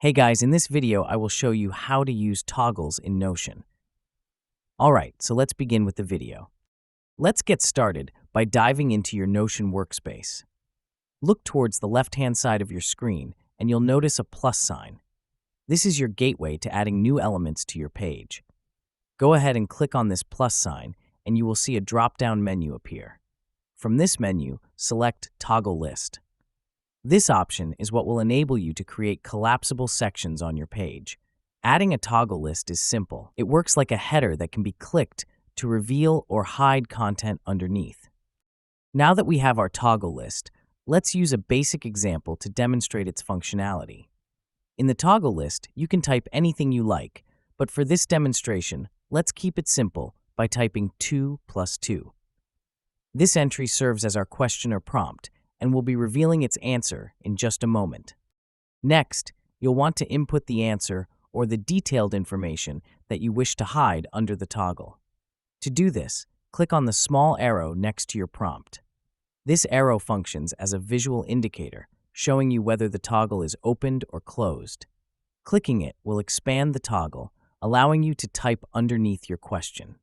Hey guys, in this video I will show you how to use toggles in Notion. Alright, so let's begin with the video. Let's get started by diving into your Notion workspace. Look towards the left-hand side of your screen and you'll notice a plus sign. This is your gateway to adding new elements to your page. Go ahead and click on this plus sign and you will see a drop-down menu appear. From this menu, select Toggle List. This option is what will enable you to create collapsible sections on your page. Adding a toggle list is simple. It works like a header that can be clicked to reveal or hide content underneath. Now that we have our toggle list, let's use a basic example to demonstrate its functionality. In the toggle list, you can type anything you like, but for this demonstration, let's keep it simple by typing 2 plus 2. This entry serves as our question or prompt, and we'll be revealing its answer in just a moment. Next, you'll want to input the answer or the detailed information that you wish to hide under the toggle. To do this, click on the small arrow next to your prompt. This arrow functions as a visual indicator, showing you whether the toggle is opened or closed. Clicking it will expand the toggle, allowing you to type underneath your question.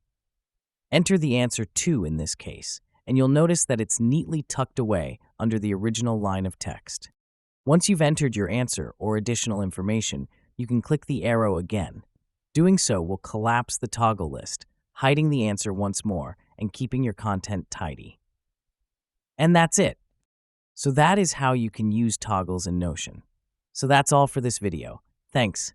Enter the answer 2 in this case, and you'll notice that it's neatly tucked away under the original line of text. Once you've entered your answer or additional information, you can click the arrow again. Doing so will collapse the toggle list, hiding the answer once more and keeping your content tidy. And that's it. So that is how you can use toggles in Notion. So that's all for this video. Thanks.